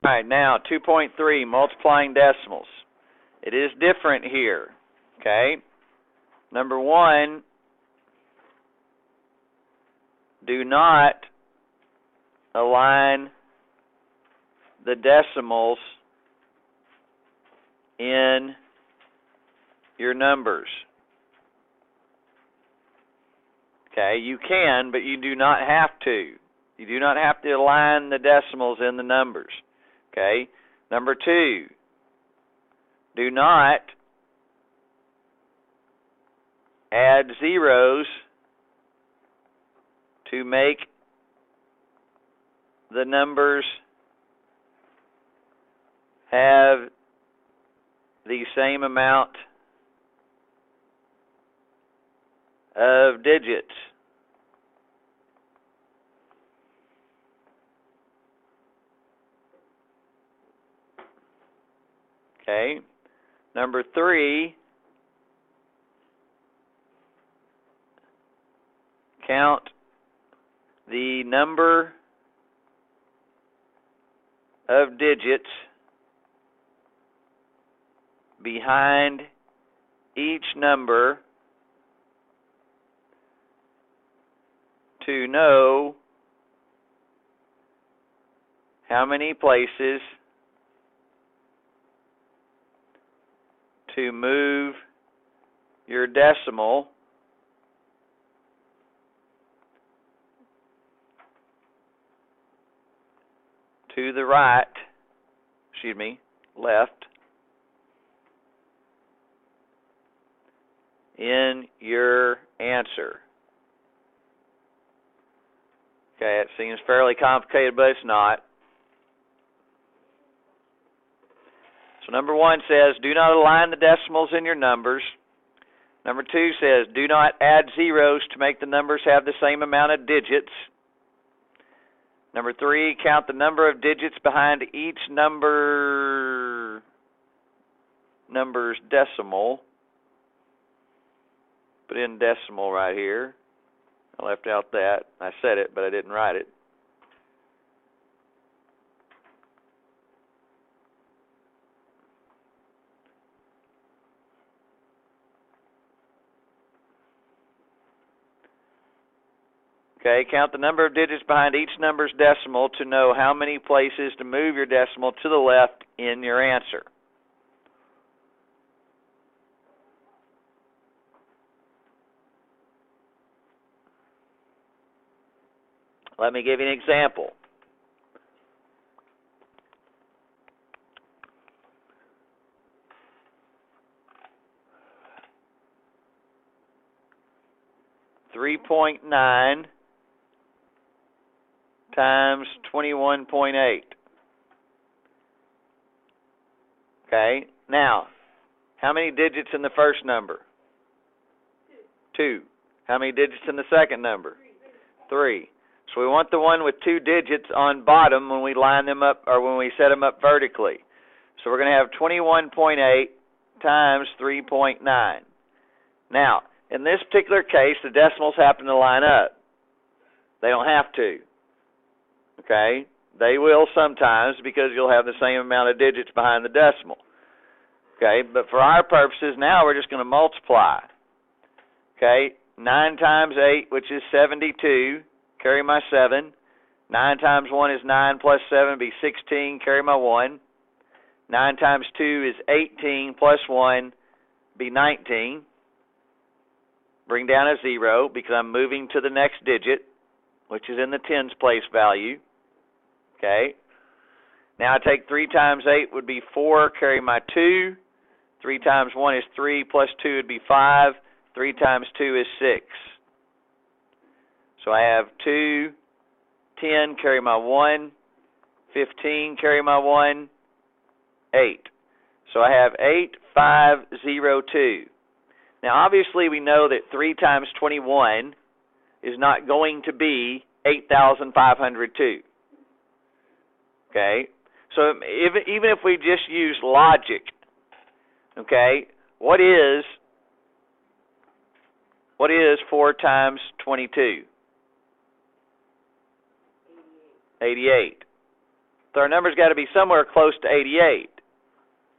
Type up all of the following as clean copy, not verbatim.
All right, now 2.3, multiplying decimals. It is different here, okay? Number one, do not align the decimals in your numbers. Okay, you can, but you do not have to. You do not have to align the decimals in the numbers. Okay, number two, do not add zeros to make the numbers have the same amount of digits. Okay. Number three, count the number of digits behind each number to know how many places to move your decimal to the right, left, in your answer. Okay, it seems fairly complicated, but it's not. So number one says, do not align the decimals in your numbers. Number two says, do not add zeros to make the numbers have the same amount of digits. Number three, count the number of digits behind each number's decimal. Put in decimal right here. I left out that. I said it, but I didn't write it. Okay, count the number of digits behind each number's decimal to know how many places to move your decimal to the left in your answer. Let me give you an example. .9 times 21.8. Okay, now, how many digits in the first number? 2. How many digits in the second number? 3. So we want the one with 2 digits on bottom when we line them up, or when we set them up vertically. So we're going to have 21.8 times 3.9. Now, in this particular case, the decimals happen to line up. They don't have to. Okay? They will sometimes, because you'll have the same amount of digits behind the decimal. Okay? But for our purposes now, we're just going to multiply. Okay? 9 times 8, which is 72. Carry my 7. 9 times 1 is 9 plus 7 be 16. Carry my 1. 9 times 2 is 18 plus 1 be 19. Bring down a 0 because I'm moving to the next digit, which is in the tens place value. Okay. Now I take 3 times 8 would be 4. Carry my 2. 3 times 1 is 3 plus 2 would be 5. 3 times 2 is 6. So I have 2, 10, carry my 1, 15, carry my 1, 8. So I have 8, 5, 0, 2. Now obviously we know that 3 times 21 is not going to be 8,502. Okay? So even if we just use logic, okay, what is 4 times 22? 88. So our number's got to be somewhere close to 88.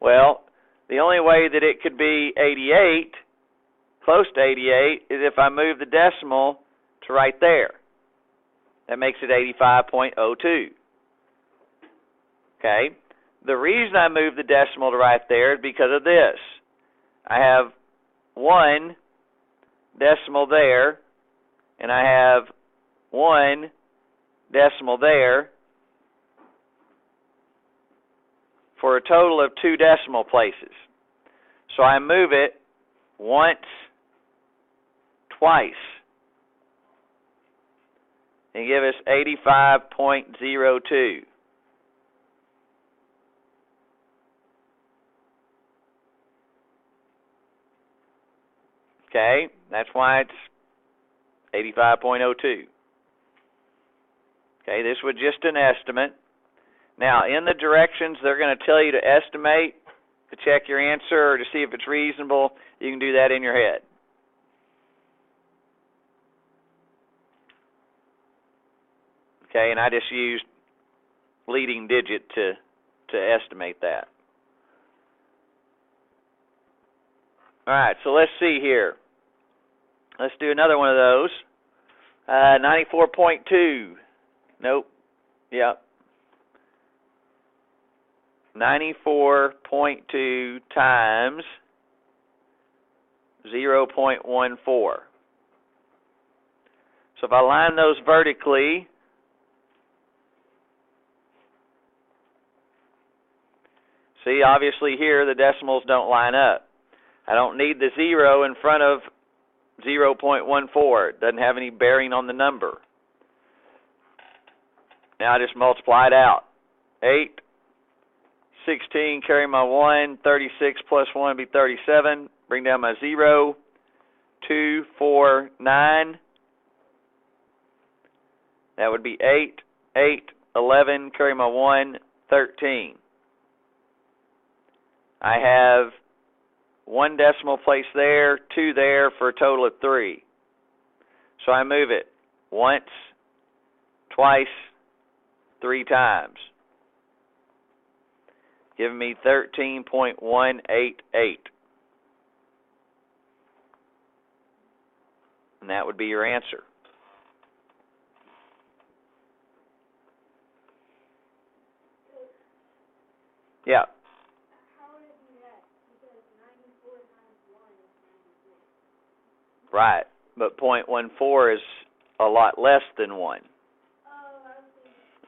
Well, the only way that it could be 88, close to 88, is if I move the decimal to right there. That makes it 85.02. Okay? The reason I moved the decimal to right there is because of this. I have 1 decimal there, and I have 1 decimal there, for a total of 2 decimal places. So I move it once, twice, and give us 85.02. Okay, that's why it's 85.02. Okay, this was just an estimate. Now, in the directions, they're going to tell you to estimate, to check your answer, or to see if it's reasonable. You can do that in your head. Okay, and I just used leading digit to estimate that. All right, so let's see here. Let's do another one of those. 94.2. Nope. Yep. 94.2 times 0.14. So if I line those vertically, see, obviously here the decimals don't line up. I don't need the 0 in front of 0.14. It doesn't have any bearing on the number. Now I just multiply it out. 8, 16, carry my 1, 36 plus 1 would be 37. Bring down my 0, 2, 4, 9. That would be 8, 8, 11, carry my 1, 13. I have 1 decimal place there, 2 there, for a total of 3. So I move it once, twice, 3 times, giving me 13.188. And that would be your answer. Yeah. Right, but 0.14 is a lot less than 1.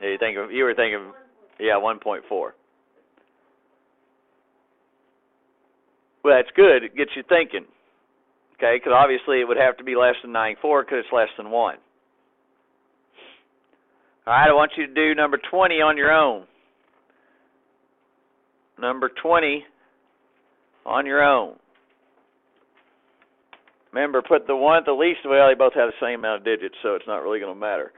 Yeah, you were thinking, yeah, 1.4. Well, that's good. It gets you thinking. Okay, because obviously it would have to be less than 94 because it's less than 1. All right, I want you to do number 20 on your own. Number 20 on your own. Remember, put the one at the least. Well, they both have the same amount of digits, so it's not really going to matter.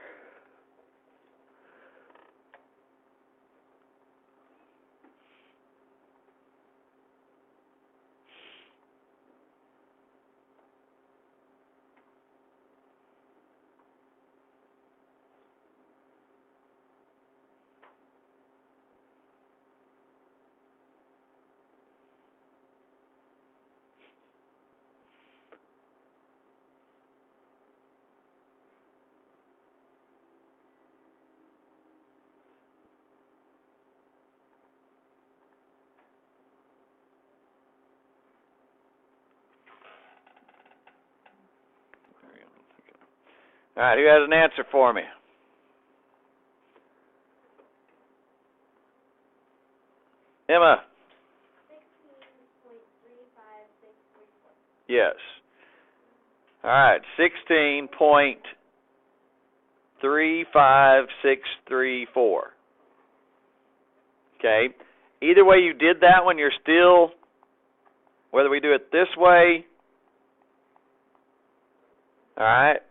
All right, who has an answer for me? Emma? 16.35634. Yes. All right, 16.35634. Okay. Either way you did that one, you're still, whether we do it this way, all right,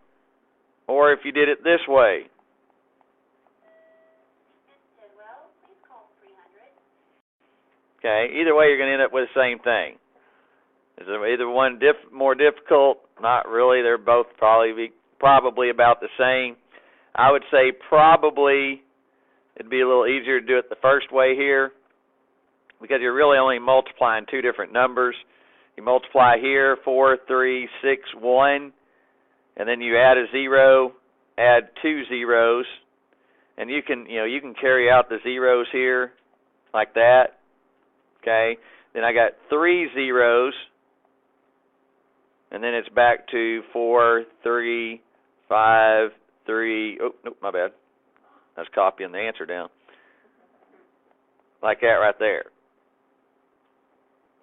or if you did it this way. Okay, either way you're going to end up with the same thing. Is either one more difficult? Not really. They're both probably about the same. I would say probably it'd be a little easier to do it the first way here, because you're really only multiplying two different numbers. You multiply here, 4, 3, 6, 1, and then you add a 0, add 2 zeros, and you can carry out the zeros here like that. Okay? Then I got 3 zeros, and then it's back to 4, 3, 5, 3. Oh, nope, my bad. I was copying the answer down. Like that right there.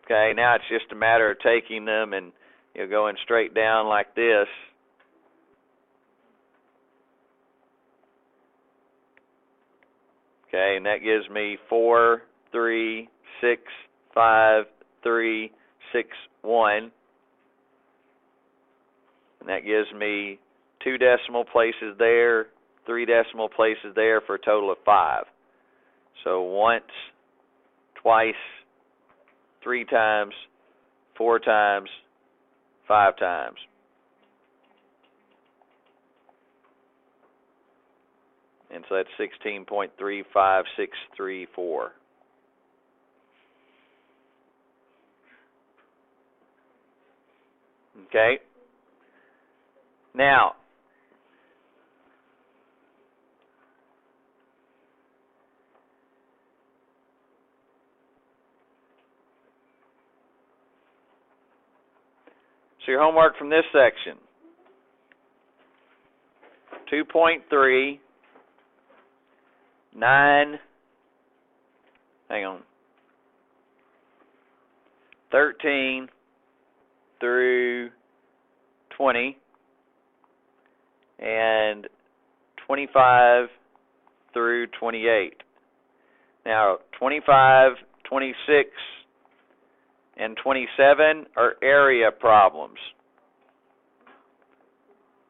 Okay, now it's just a matter of taking them and going straight down like this. Okay, and that gives me 4, 3, 6, 5, 3, 6, 1. And that gives me 2 decimal places there, 3 decimal places there for a total of 5. So once, twice, 3 times, 4 times, 5 times. And so that's 16.35634. Okay? Now, so your homework from this section, 2.3, 9, 13 through 20, and 25 through 28. Now, 25, 26, and 27 are area problems.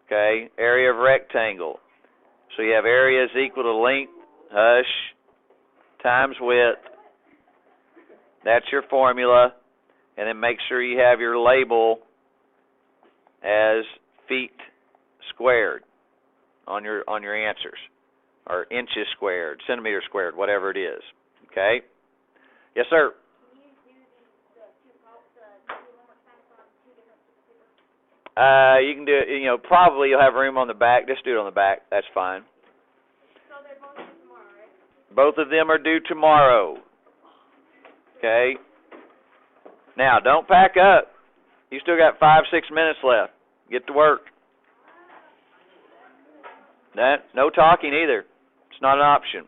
Okay, area of rectangle. So you have area is equal to length, times width. That's your formula. And then make sure you have your label as feet squared on your answers, or inches squared, centimeters squared, whatever it is. Okay? Yes, sir. You can do it, probably you'll have room on the back. Just do it on the back. That's fine. So they're both due tomorrow, right? Both of them are due tomorrow. Okay? Now, don't pack up. You still got 5-6 minutes left. Get to work. No talking either. It's not an option.